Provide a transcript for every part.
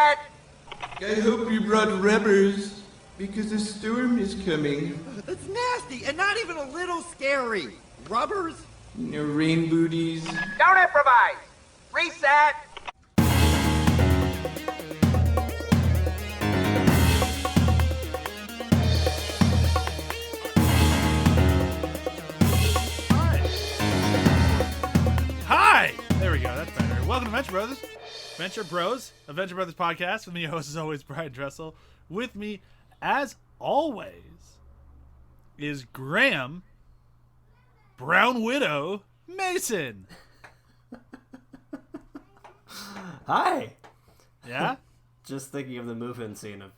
Reset! I hope you brought rubbers, because a storm is coming. That's nasty and not even a little scary. Rubbers? You know, rain booties. Don't improvise! Reset! Hi! There we go, that's better. Welcome to Venture Brothers. Venture Bros, a Venture Brothers podcast. With me, your host, as always, Bryan Dressel. With me, as always, is Graham, Brown Widow, Mason. Hi. Yeah? Just thinking of the move-in scene of,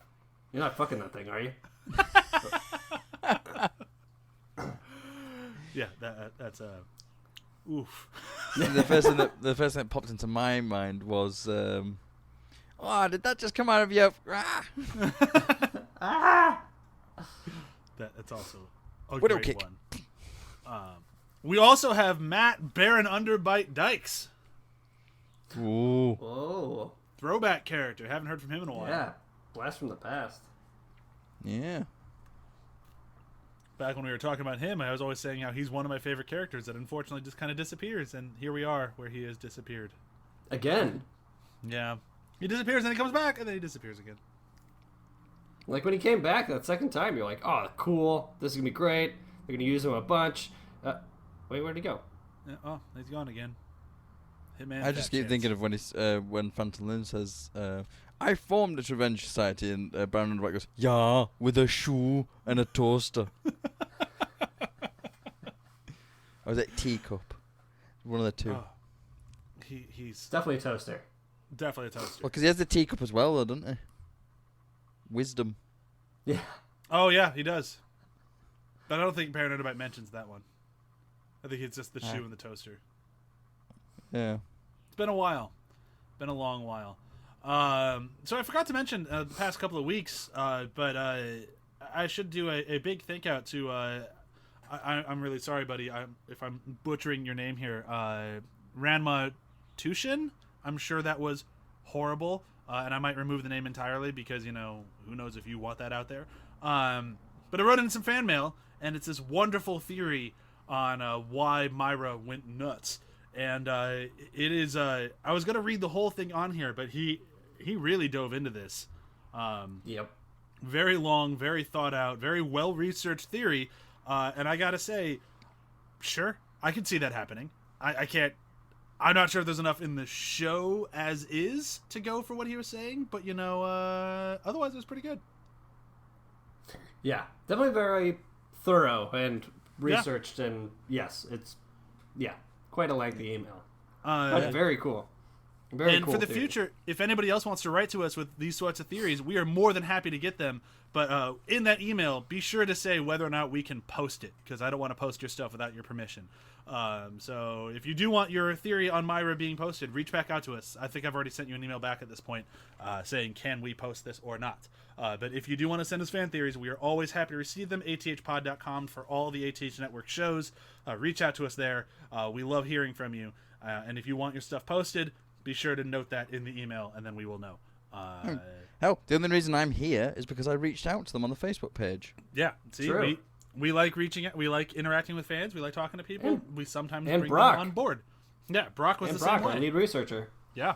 you're not fucking that thing, are you? Yeah, that's oof. The first thing that popped into my mind was, oh, did that just come out of your? That's also a Widow great kick. one. We also have Matt Baron Underbite Dykes. Ooh. Whoa. Throwback character. Haven't heard from him in a while. Yeah. Blast from the past. Yeah. Back when we were talking about him, I was always saying how he's one of my favorite characters that unfortunately just kind of disappears, and here we are where he has disappeared. Again. Yeah. He disappears, and he comes back, and then he disappears again. Like when he came back that second time, you're like, oh, cool. This is going to be great. They're going to use him a bunch. Wait, where'd he go? Yeah, oh, he's gone again. Hitman. I just keep thinking of when Phantom Lynn says, "I formed a revenge society," and Brown and White goes, "Yeah, with a shoe and a toaster." Or was it teacup? One of the two. Oh, he's It's definitely a toaster. definitely a toaster. Well, because he has the teacup as well, though, doesn't he? Wisdom. Yeah. Oh, yeah, he does. But I don't think Baron Underbite mentions that one. I think it's just the shoe and the toaster. Yeah. It's been a while. Been a long while. So I forgot to mention the past couple of weeks, but I should do a big thank out to, I'm really sorry, buddy, if I'm butchering your name here, Ranma Tushin. I'm sure that was horrible, and I might remove the name entirely because, you know, who knows if you want that out there. But I wrote in some fan mail, and it's this wonderful theory on why Myra went nuts. And it is, I was going to read the whole thing on here, but he really dove into this. Yep. Very long, very thought out, very well-researched theory. And I got to say, sure, I can see that happening. I'm not sure if there's enough in the show as is to go for what he was saying, but, you know, otherwise it was pretty good. Yeah. Definitely very thorough and researched, and yes, it's, quite a lengthy email. But very cool. Very cool for the theory. future, if anybody else wants to write to us with these sorts of theories, we are more than happy to get them. But in that email, be sure to say whether or not we can post it, because I don't want to post your stuff without your permission. So if you do want your theory on Myra being posted, reach back out to us. I think I've already sent you an email back at this point saying, can we post this or not? But if you do want to send us fan theories, we are always happy to receive them. athpod.com for all the ATH Network shows. Reach out to us there. We love hearing from you. And if you want your stuff posted, be sure to note that in the email, and then we will know. Hell, the only reason I'm here is because I reached out to them on the Facebook page. Yeah, see, True. we like reaching out. We like interacting with fans. We like talking to people. And- we sometimes and bring Brok. them on board. Yeah, Brok was And the Brok, same our way. lead researcher. Yeah.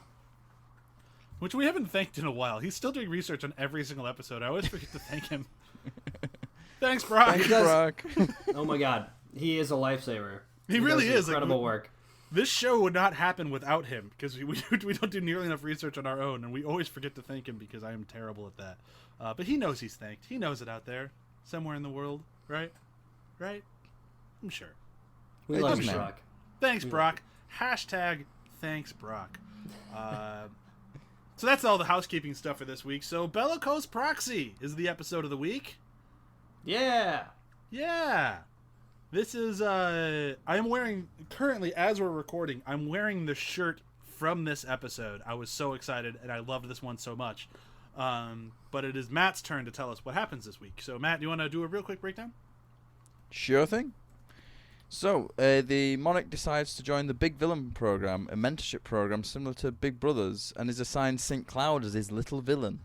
Which we haven't thanked in a while. He's still doing research on every single episode. I always forget to thank him. Thanks, Brok. Thank you, does. Brock. Oh my god. He is a lifesaver. He really does is. Like, Incredible work. This show would not happen without him, because we don't do nearly enough research on our own, and we always forget to thank him because I am terrible at that. But he knows he's thanked. He knows it out there, somewhere in the world, right? Right? I'm sure. We It love doesn't you, matter. Brock. Thanks, Brock. Hashtag thanks, Brock. So that's all the housekeeping stuff for this week. So Bellicose Proxy is the episode of the week. Yeah. Yeah. This is, I am wearing, currently, as we're recording, I'm wearing the shirt from this episode. I was so excited, and I loved this one so much. But it is Matt's turn to tell us what happens this week. So, Matt, do you want to do a real quick breakdown? Sure thing. So, the Monarch decides to join the Big Villain program, a mentorship program similar to Big Brother's, and is assigned St. Cloud as his little villain.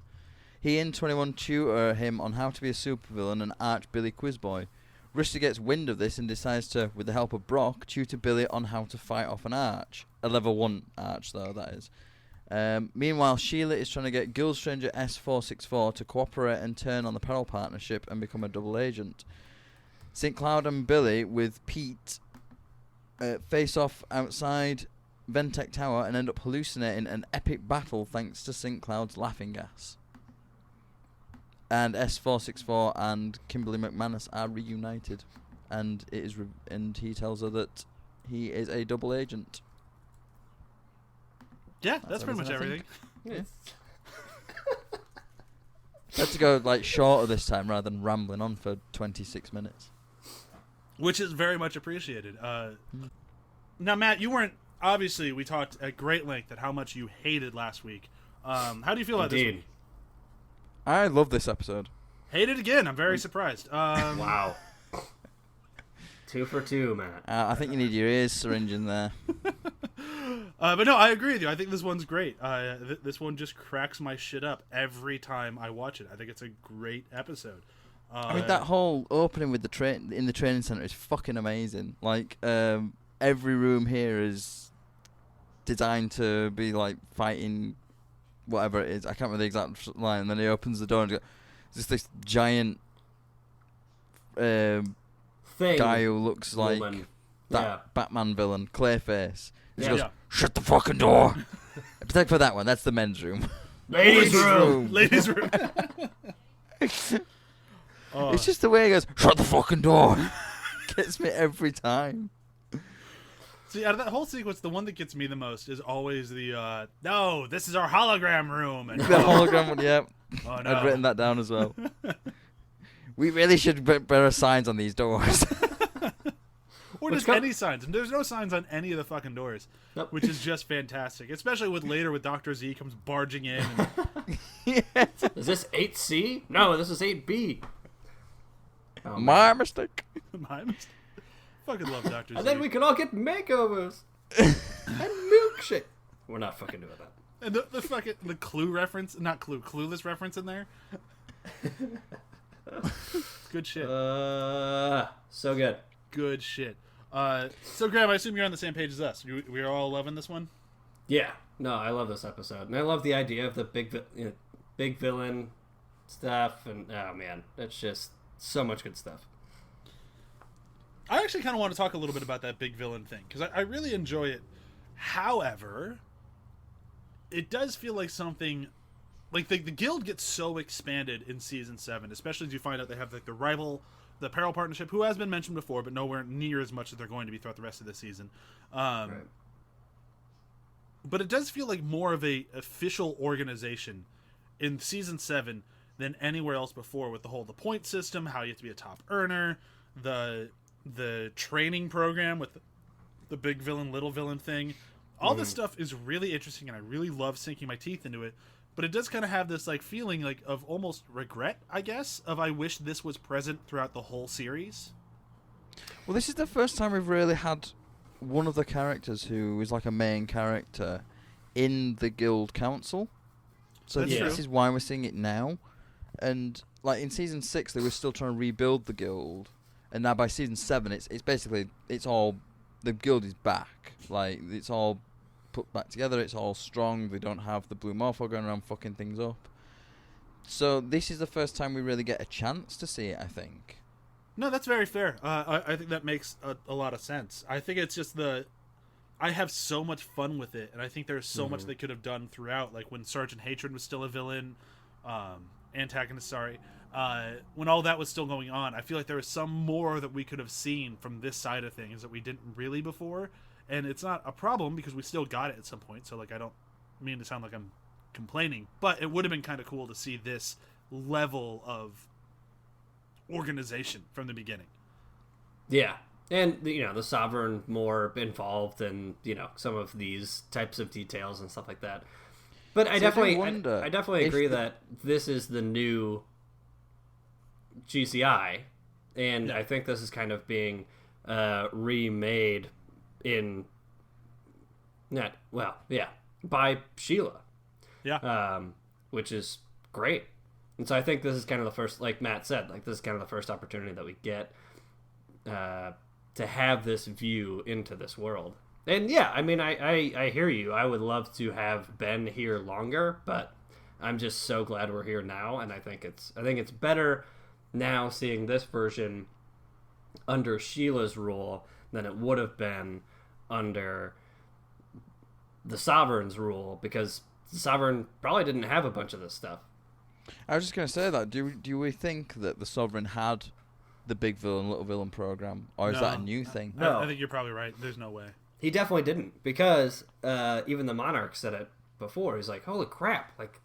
He and 21 tutor him on how to be a supervillain and arch Billy Quizboy. Rooster gets wind of this and decides to, with the help of Brok, tutor Billy on how to fight off an arch. A level 1 arch, though, that is. Meanwhile, Sheila is trying to get Girl Stranger S464 to cooperate and turn on the Peril Partnership and become a double agent. St. Cloud and Billy, with Pete, face off outside Ventec Tower and end up hallucinating an epic battle thanks to St. Cloud's laughing gas. And S464 and Kimberly McManus are reunited, and it is and he tells her that he is a double agent. Yeah, that's pretty much everything. Yeah. Had to go like shorter this time rather than rambling on for 26 minutes, which is very much appreciated. Now, Matt, you weren't obviously. We talked at great length at how much you hated last week. How do you feel about this week? I love this episode. Hate it again. I'm very surprised. Wow. 2 for 2, Matt. I think you need your ears syringing there. But no, I agree with you. I think this one's great. This one just cracks my shit up every time I watch it. I think it's a great episode. I mean, that whole opening with the in the training center is fucking amazing. Like, every room here is designed to be like fighting whatever it is. I can't remember the exact line. And then he opens the door and goes, there's this giant thing guy who looks like that Batman villain, Clayface. He goes, shut the fucking door. Except for that one. That's the men's room. Ladies' room. Ladies' room. It's just the way he goes, shut the fucking door. Gets me every time. See, out of that whole sequence, the one that gets me the most is always the, no, this is our hologram room. And, the hologram one, yeah. Oh, no. I'd written that down as well. We really should put signs on these doors. Or just any signs. And there's no signs on any of the fucking doors, which is just fantastic. Especially with later with Dr. Z comes barging in. And Is this 8C? No, this is 8B. Oh, my mistake. My mistake. Fucking love Dr. Z. And then we can all get makeovers. And milkshake. We're not fucking doing that. And the fucking the Clue reference, not Clue, Clueless reference in there. Good shit. So good. Good shit. So Graham, I assume you're on the same page as us. We are all loving this one. Yeah. No, I love this episode, and I love the idea of the big villain stuff. And oh man, it's just so much good stuff. I actually kind of want to talk a little bit about that big villain thing because I really enjoy it. However, it does feel like something like the guild gets so expanded in season 7, especially as you find out they have like the rival, the Peril Partnership, who has been mentioned before, but nowhere near as much as they're going to be throughout the rest of the season. Right. But it does feel like more of a official organization in season 7 than anywhere else before, with the point system, how you have to be a top earner, the training program with the big villain, little villain thing. All this stuff is really interesting, and I really love sinking my teeth into it. But it does kind of have this like feeling like of almost regret, I guess, of I wish this was present throughout the whole series. Well, this is the first time we've really had one of the characters who is like a main character in the guild council. So this is why we're seeing it now. And like in season 6, they were still trying to rebuild the guild, and now by season 7, it's basically all the guild is back. Like it's all put back together. It's all strong. They don't have the blue morpho going around fucking things up. So this is the first time we really get a chance to see it, I think. No, that's very fair. I think that makes a lot of sense. I think it's just I have so much fun with it, and I think there's so much they could have done throughout. Like when Sergeant Hatred was still a villain, antagonist, sorry. When all that was still going on, I feel like there was some more that we could have seen from this side of things that we didn't really before. And it's not a problem because we still got it at some point. So like I don't mean to sound like I'm complaining, but it would have been kind of cool to see this level of organization from the beginning. Yeah. And, the Sovereign more involved in, some of these types of details and stuff like that. But I definitely agree that this is the new GCI, and I think this is kind of being remade by Sheila. Yeah. Which is great. And so I think this is kind of the first, like Matt said, like this is kind of the first opportunity that we get to have this view into this world. And yeah, I mean, I hear you. I would love to have been here longer, but I'm just so glad we're here now, and I think it's better now seeing this version under Sheila's rule than it would have been under the Sovereign's rule, because the Sovereign probably didn't have a bunch of this stuff. I was just going to say that. Do we think that the Sovereign had the big villain, little villain program, or is that a new thing? No, I think you're probably right. There's no way. He definitely didn't, because even the Monarch said it before. He's like, holy crap, like,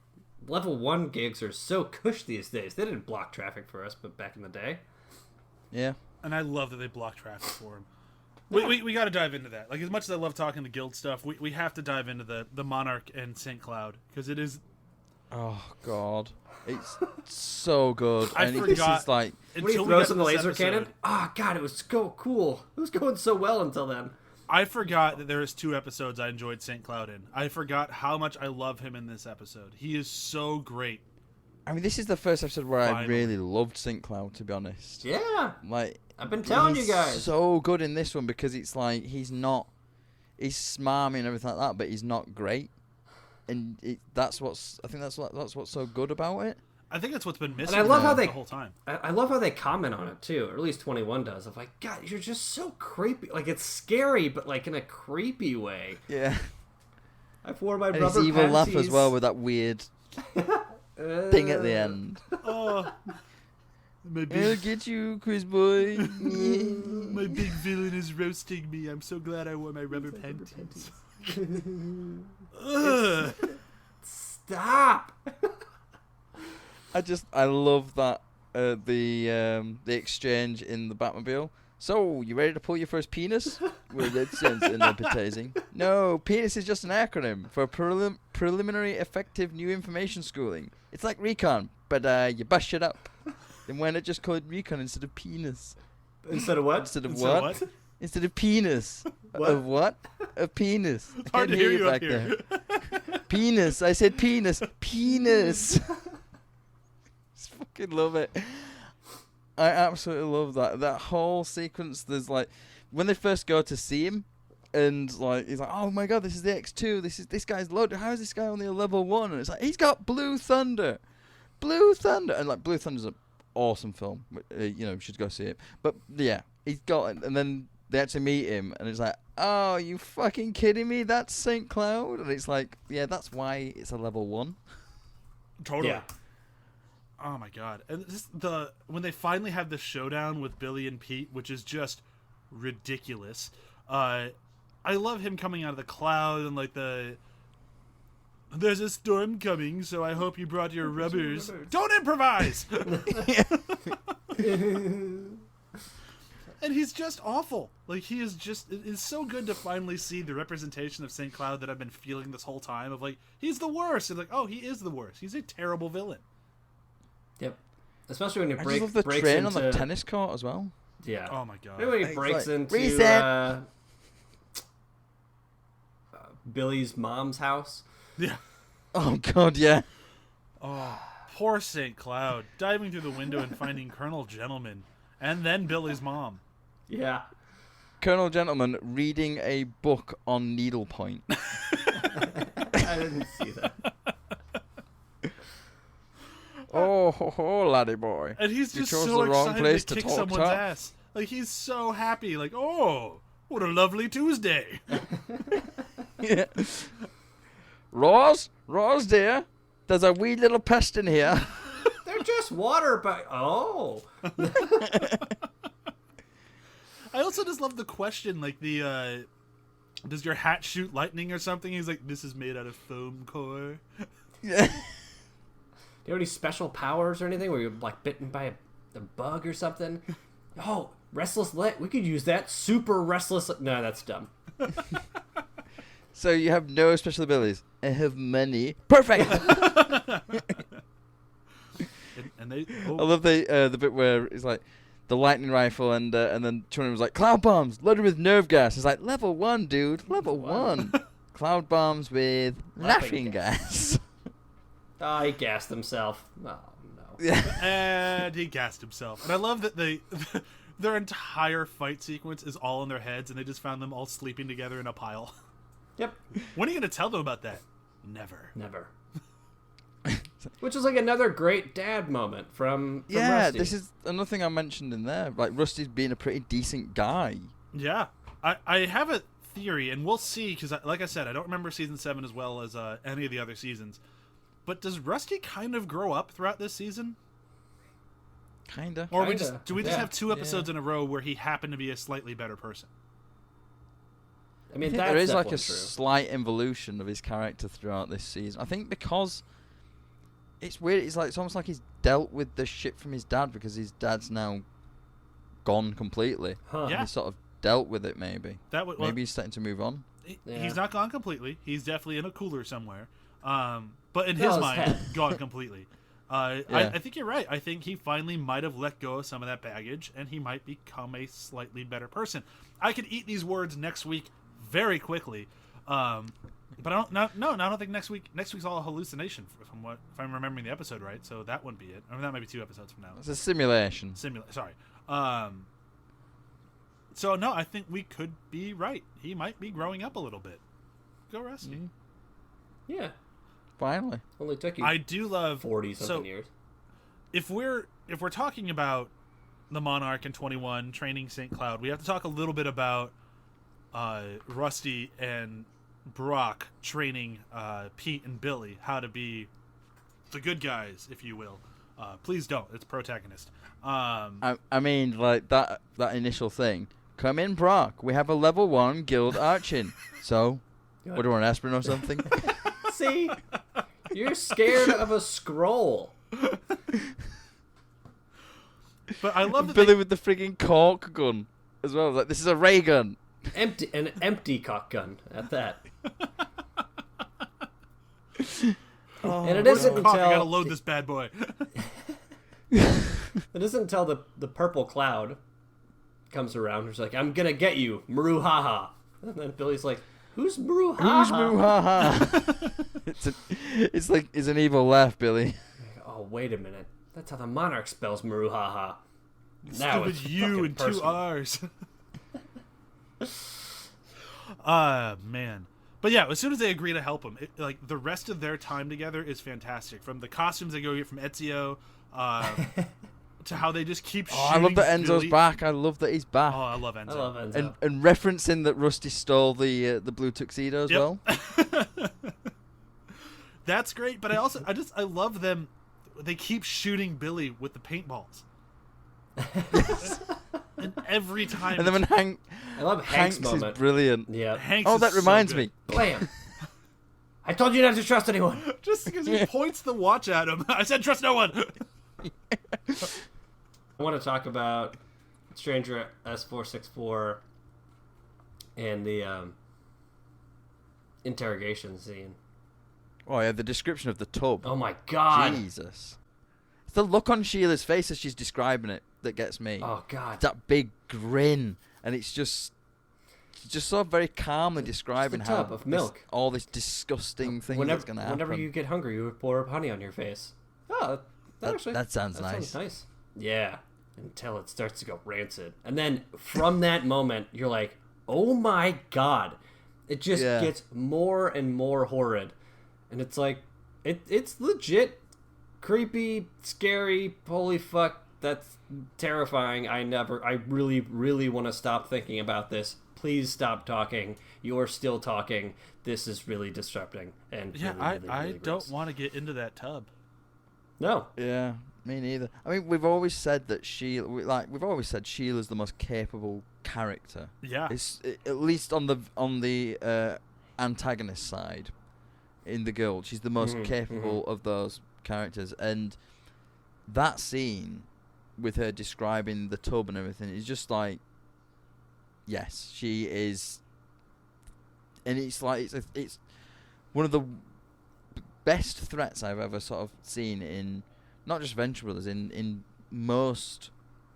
level 1 gigs are so cush these days. They didn't block traffic for us, but back in the day. Yeah. And I love that they block traffic for him. We got to dive into that. Like, as much as I love talking the guild stuff, we have to dive into the Monarch and St. Cloud, because it is... Oh, God. It's so good. I forgot. It's like... When he throws in the laser cannon? Oh, God, it was so cool. It was going so well until then. I forgot that there was 2 episodes I enjoyed St. Cloud in. I forgot how much I love him in this episode. He is so great. I mean, this is the first episode where I really loved St. Cloud, to be honest. Yeah. Like, I've been telling you guys. So good in this one, because it's like he's smarmy and everything like that, but he's not great. And I think that's what's so good about it. I think that's what's been missing. And I love how the whole time. I love how they comment on it too, or at least 21 does. Of like, God, you're just so creepy. Like, it's scary, but like in a creepy way. Yeah. I've worn my and rubber his evil panties. laugh as well, with that weird thing at the end. Oh, I'll get you, Quizboy. My big villain is roasting me. I'm so glad I wore my rubber panties. Stop. I love that the exchange in the Batmobile. So, you ready to pull your first penis? Well, that sounds unappetizing. No, penis is just an acronym for preliminary effective new information schooling. It's like recon, but you bust it up. Then why not just call it recon instead of penis? Instead of what? Instead of what? Instead of penis. What? Of what? Of penis. It's hard to hear you up here. Penis. I said penis. Penis. Just fucking love it. I absolutely love that whole sequence. There's like when they first go to see him, and like he's like, oh my god, this is the X2. This guy's loaded. How is this guy only a level 1? And it's like, he's got Blue Thunder, and like Blue Thunder's an awesome film. You should go see it. But yeah, he's got it, and then they actually meet him, and it's like, oh, you fucking kidding me? That's St. Cloud, and it's like, yeah, that's why it's a level 1. Totally. Yeah. Oh my god! And when they finally have the showdown with Billy and Pete, which is just ridiculous. I love him coming out of the cloud and like there's a storm coming, so I hope you brought your rubbers. Don't improvise. And he's just awful. Like he is just. It's so good to finally see the representation of St. Cloud that I've been feeling this whole time. Of like he's the worst. And like, oh, he is the worst. He's a terrible villain. Yep. Especially when he I just love the breaks train into... on the tennis court as well. Yeah. Oh my god. Maybe when he breaks into Billy's mom's house. Yeah. Oh god, yeah. Oh, poor St. Cloud diving through the window and finding Colonel Gentleman, and then Billy's mom. Yeah. Colonel Gentleman reading a book on needlepoint. I didn't see that. Oh, laddie boy. And he's just chose so the wrong excited place to to kick talk someone's top. ass. Like, he's so happy. Like, oh, what a lovely Tuesday. Yeah. Roz, dear, there's a wee little pest in here. They're just water, but... Oh. I also just love the question, like, does your hat shoot lightning or something? He's like, this is made out of foam core. Yeah. Do you have any special powers or anything where you're like bitten by a bug or something? Oh, restless leg. We could use that. Super restless. No, that's dumb. So you have no special abilities. I have money. Perfect. and they. Oh. I love the bit where it's like, the lightning rifle, and then Chun-Li was like, cloud bombs loaded with nerve gas. It's like, level 1, dude, level 1. Cloud bombs with laughing gas. Oh, he gassed himself. Oh, no. Yeah. And he gassed himself. And I love that their entire fight sequence is all in their heads, and they just found them all sleeping together in a pile. Yep. When are you going to tell them about that? Never. Which is like another great dad moment from Rusty. This is another thing I mentioned in there. Like, Rusty's being a pretty decent guy. Yeah. I have a theory, and we'll see, because like I said, I don't remember season 7 as well as any of the other seasons. But does Rusty kind of grow up throughout this season? Kinda. Or do we just have 2 episodes in a row where he happened to be a slightly better person? I mean, there is like a slight evolution of his character throughout this season. I think because it's weird. It's almost like he's dealt with the shit from his dad, because his dad's now gone completely. Huh. Yeah. He's sort of dealt with it. Maybe. Maybe he's starting to move on. He's not gone completely. He's definitely in a cooler somewhere. But in his mind, gone completely. I think you're right. I think he finally might have let go of some of that baggage, and he might become a slightly better person. I could eat these words next week very quickly, but I don't think next week's all a hallucination if I'm remembering the episode right. So that wouldn't be it. I mean, that might be 2 episodes from now. It's a simulation. Sorry. So no, I think we could be right. He might be growing up a little bit. Go Rusty. Mm. Yeah. Finally. Only took you. I do love 40-something years. If we're talking about the Monarch in 21 training St. Cloud, we have to talk a little bit about Rusty and Brok training Pete and Billy how to be the good guys, if you will. Please don't. It's protagonist. I mean, like that initial thing. Come in, Brok. We have a level 1 guild arching. So, what do you want, an aspirin or something? See? You're scared of a scroll. But I love that Billy with the frigging cork gun as well. Like, this is a ray gun. An empty cock gun at that. And it isn't until I gotta load this bad boy. It isn't until the purple cloud comes around. It's like, I'm gonna get you, Maruhaha. And then Billy's like, who's Maruhaha? Who's Maruhaha? It's an evil laugh, Billy. Oh, wait a minute. That's how the Monarch spells Maruhaha. Now it's you and personal. 2 R's. Man. But yeah, as soon as they agree to help him, like the rest of their time together is fantastic. From the costumes they go get from Ezio, to how they just keep shooting. I love that Enzo's Billy. back. I love that he's back. Oh, I love Enzo. And referencing that Rusty stole the blue tuxedo as well. That's great, but I love them. They keep shooting Billy with the paintballs. And every time. And then when I love Hank's moment. Is brilliant. Yeah. Hanks that reminds so me. Blam. I told you not to trust anyone. Just because he points the watch at him. I said trust no one. I want to talk about Stranger S464 and the interrogation scene. Oh yeah, the description of the tub. Oh my god. Jesus. It's the look on Sheila's face as she's describing it that gets me. Oh god. That big grin, and it's just so very calmly describing just a tub how of milk. all this disgusting thing that's going to happen. Whenever you get hungry, you would pour honey on your face. Oh, that sounds nice. Sounds nice. Yeah, until it starts to go rancid, and then from that moment, you're like, "Oh my god!" It just gets more and more horrid, and it's like, it's legit creepy, scary. Holy fuck, that's terrifying. I really, really want to stop thinking about this. Please stop talking. You're still talking. This is really disrupting. And yeah, really, I don't want to get into that tub. No. Yeah, me neither. I mean, we've always said that Sheila's the most capable character. Yeah. At least on the antagonist side in the guild, she's the most capable of those characters, and that scene with her describing the tub and everything is just like, yes, she is, and it's like it's one of the best threats I've ever sort of seen in not just Venture Brothers, in most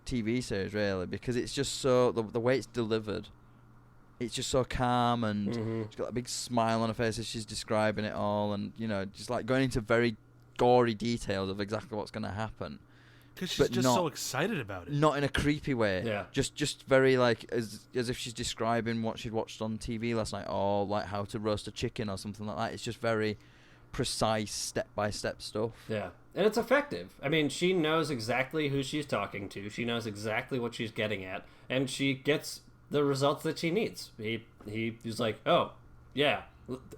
TV series, really, because it's just so the way it's delivered. It's just so calm, and she's got a big smile on her face as she's describing it all, and just like going into very gory details of exactly what's going to happen. Because she's just so excited about it. Not in a creepy way. Yeah. Just very like as if she's describing what she'd watched on TV last night, or like how to roast a chicken or something like that. It's just very precise, step-by-step stuff. Yeah. And it's effective. I mean, she knows exactly who she's talking to. She knows exactly what she's getting at, and she gets the results that she needs. He's like, oh, yeah.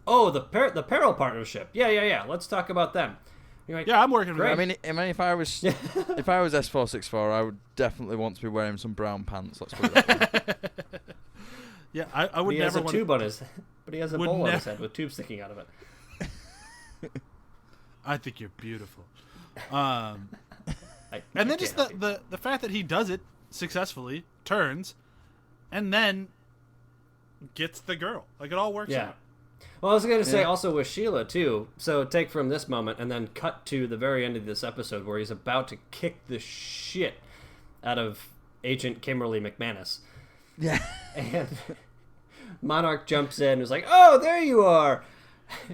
Oh, the Peril Partnership. Yeah. Let's talk about them. You're like, yeah, I'm working with I mean, if I was S464, I would definitely want to be wearing some brown pants. Let's put it that way. Yeah, I would never. He has a tube on his, but he has a bowl on his head with tubes sticking out of it. I think you're beautiful. And then just the fact that he does it successfully, turns, and then gets the girl. Like, it all works out. Well, I was going to say also with Sheila, too. So take from this moment and then cut to the very end of this episode where he's about to kick the shit out of Agent Kimberly McManus. Yeah. And Monarch jumps in and is like, oh, there you are.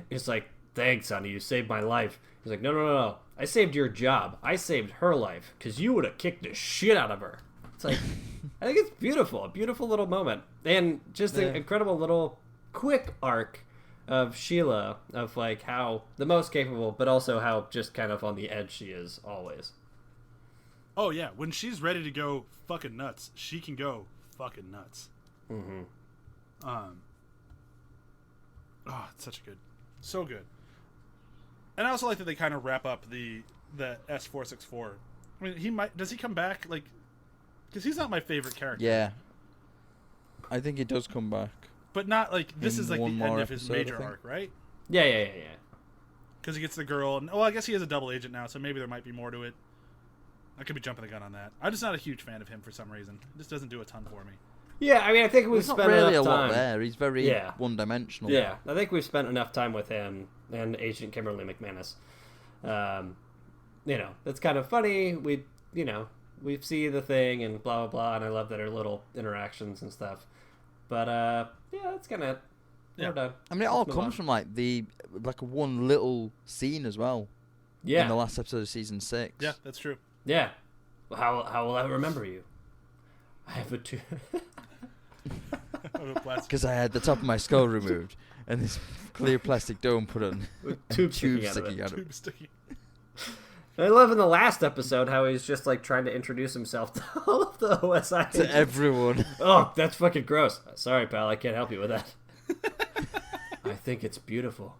He's like, thanks, honey. You saved my life. He's like, no. I saved your job. I saved her life because you would have kicked the shit out of her. It's like, I think it's beautiful. A beautiful little moment. And just an incredible little quick arc of Sheila, of like how the most capable, but also how just kind of on the edge she is always. Oh yeah, when she's ready to go fucking nuts, she can go fucking nuts. It's so good. And I also like that they kind of wrap up the S464. I mean, does he come back, like, because he's not my favorite character. Yeah, I think he does come back. But not like this is like the end of his major arc, right? Yeah. Because he gets the girl, and I guess he has a double agent now, so maybe there might be more to it. I could be jumping the gun on that. I'm just not a huge fan of him for some reason. It just doesn't do a ton for me. Yeah, I mean, I think we've spent not really enough a time lot there. He's very one-dimensional. Yeah, I think we've spent enough time with him and Agent Kimberly McManus. It's kind of funny. We see the thing and blah blah blah, and I love that her little interactions and stuff. But it's kind of we're done. I mean, it all comes from like one little scene as well. Yeah. In the last episode of season 6. Yeah, that's true. Yeah. How will I remember you? I have a tube. Because I had the top of my skull removed and this clear plastic dome put on. Tube sticking out out of it. I love in the last episode how he's just like trying to introduce himself to all of the OSI to everyone. Oh, that's fucking gross. Sorry, pal, I can't help you with that. I think it's beautiful.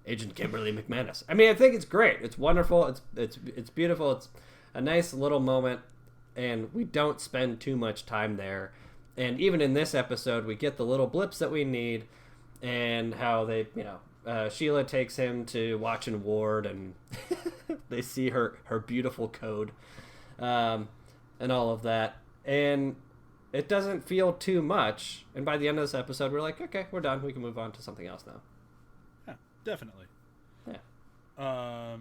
Agent Kimberly McManus. I mean, I think it's great. It's wonderful. It's beautiful. It's a nice little moment, and we don't spend too much time there. And even in this episode, we get the little blips that we need, and how they, Sheila takes him to watch and ward, and they see her beautiful code, and all of that. And it doesn't feel too much. And by the end of this episode, we're like, okay, we're done. We can move on to something else now. Yeah, definitely. Yeah.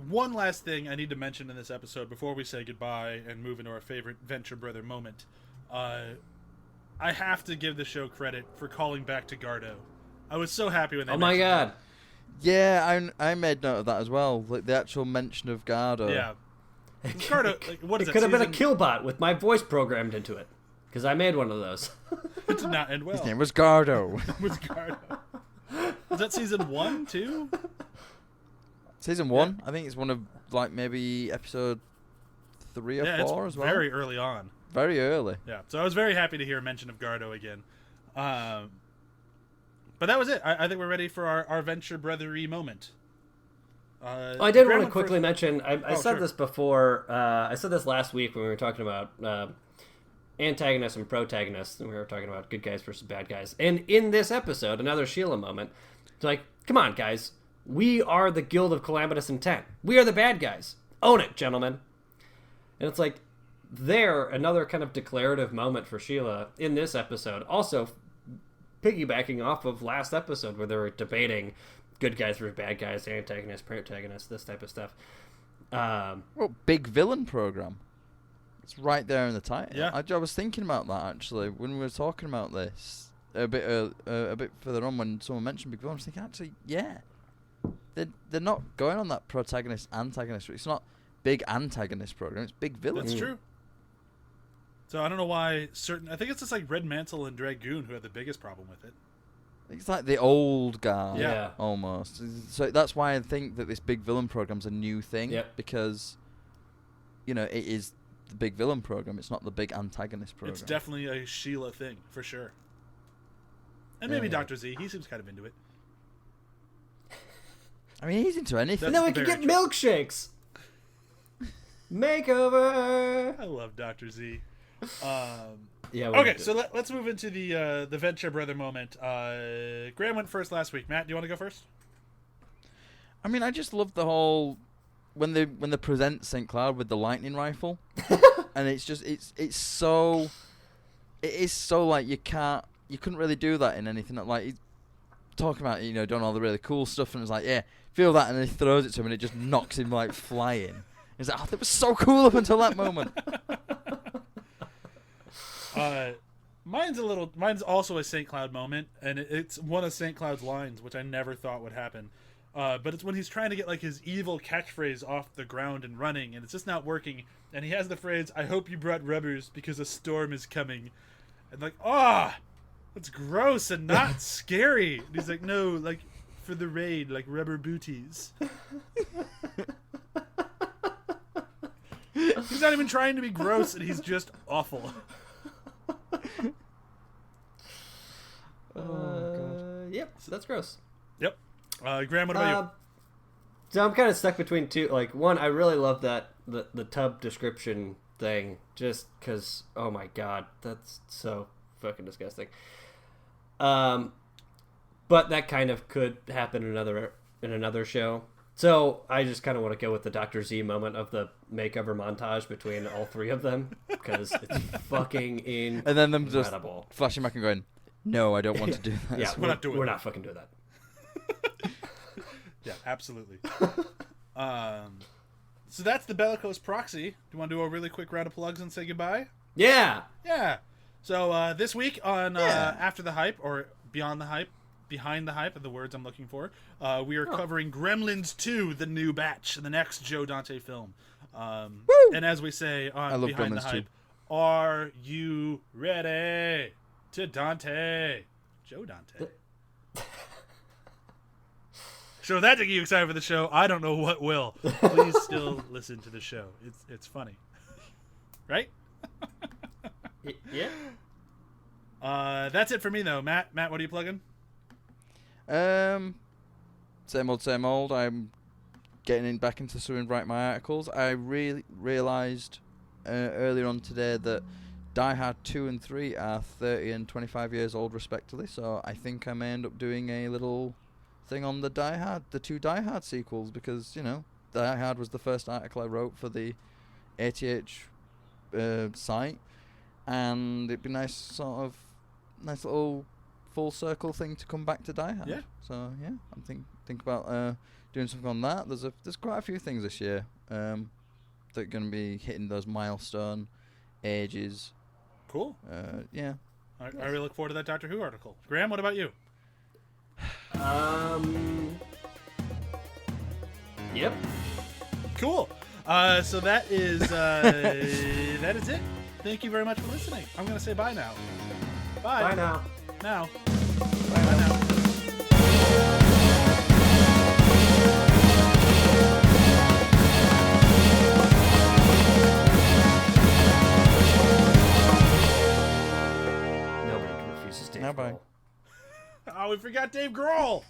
One last thing I need to mention in this episode before we say goodbye and move into our favorite Venture Brother moment. I have to give the show credit for calling back to Gardo. I was so happy when they my god. That. Yeah, I made note of that as well. Like the actual mention of Gardo. Yeah. Gardo, like, what is it? Could have been a killbot with my voice programmed into it. Because I made one of those. It did not end well. His name was Gardo. It was Gardo. Was that season 1, 2? Season 1. I think it's one of, like, maybe episode 3 or 4 as well. Very early on. Very early. Yeah, so I was very happy to hear mention of Gardo again. But that was it. I think we're ready for our Venture Brothery moment. I did want to quickly mention, I said this before, I said this last week when we were talking about antagonists and protagonists, and we were talking about good guys versus bad guys. And in this episode, another Sheila moment, it's like, come on, guys. We are the Guild of Calamitous Intent. We are the bad guys. Own it, gentlemen. And it's like, another kind of declarative moment for Sheila in this episode. Also, piggybacking off of last episode where they were debating good guys versus bad guys, antagonists, protagonists, this type of stuff. Big villain program. It's right there in the title. Yeah. I was thinking about that actually when we were talking about this a bit further on when someone mentioned Big Villain. I was thinking actually, yeah, they're not going on that protagonist antagonist. It's not big antagonist program. It's big villain. That's true. So I don't know why I think it's just like Red Mantle and Dragoon who had the biggest problem with it. It's like the old guy, Yeah. almost. So that's why I think that this big villain program's a new thing. Yep. Because, it is the big villain program. It's not the big antagonist program. It's definitely a Sheila thing for sure. And maybe Dr. Z. He seems kind of into it. I mean, he's into anything. And then we can get milkshakes. Makeover. I love Dr. Z. Yeah. Okay, so let's move into the Venture Brother moment. Graham went first last week. Matt, do you want to go first? I mean, I just love the whole when they present St. Cloud with the lightning rifle, and it's just it is so like you couldn't really do that in anything like he's talking about doing all the really cool stuff, and it's like, yeah, feel that, and then he throws it to him and it just knocks him like flying. He's like, oh, that was so cool up until that moment. Mine's also a St. Cloud moment, and it's one of St. Cloud's lines, which I never thought would happen. But it's when he's trying to get like his evil catchphrase off the ground and running, and it's just not working. And he has the phrase, "I hope you brought rubbers because a storm is coming." And like, that's gross and not scary. And he's like, no, like for the raid, like rubber booties. He's not even trying to be gross, and he's just awful. Yep, so that's gross. Yep. Graham, what about you? So I'm kind of stuck between two. Like, one, I really love that the tub description thing, just because, oh my god, that's so fucking disgusting. But that kind of could happen in another show. So I just kind of want to go with the Dr. Z moment of the makeover montage between all three of them, because it's fucking incredible. And then them just flashing back and going, no, I don't want to do that. Yeah, we're not doing We're that. not fucking doing that. Yeah, absolutely. So that's the Bellicose Proxy. Do you want to do a really quick round of plugs and say goodbye? Yeah. Yeah. So this week on After the Hype, or Beyond the Hype, Behind the Hype are the words I'm looking for, we are covering Gremlins 2, the new batch, the next Joe Dante film. And as we say on Behind the Hype, are you ready to Dante? Joe Dante. So if that didn't get you excited for the show, I don't know what will. Please still listen to the show. It's funny. Right? Yeah. That's it for me, though. Matt, what are you plugging? Same old. I'm getting back into some and write my articles. I really realised earlier on today that Die Hard 2 and 3 are 30 and 25 years old respectively, so I think I may end up doing a little thing on the two Die Hard sequels, because, Die Hard was the first article I wrote for the ATH site, and it'd be nice little full circle thing to come back to Die Hard. Yeah. So yeah, I'm think about doing something on that. There's quite a few things this year that are going to be hitting those milestone ages. Cool. Yeah. I really look forward to that Doctor Who article. Graham, what about you? Yep. Cool. So that is it. Thank you very much for listening. I'm going to say bye now. Bye. Bye now. Now. Bye now. Nobody can refuse to stay. Now bye. Oh, we forgot Dave Grohl.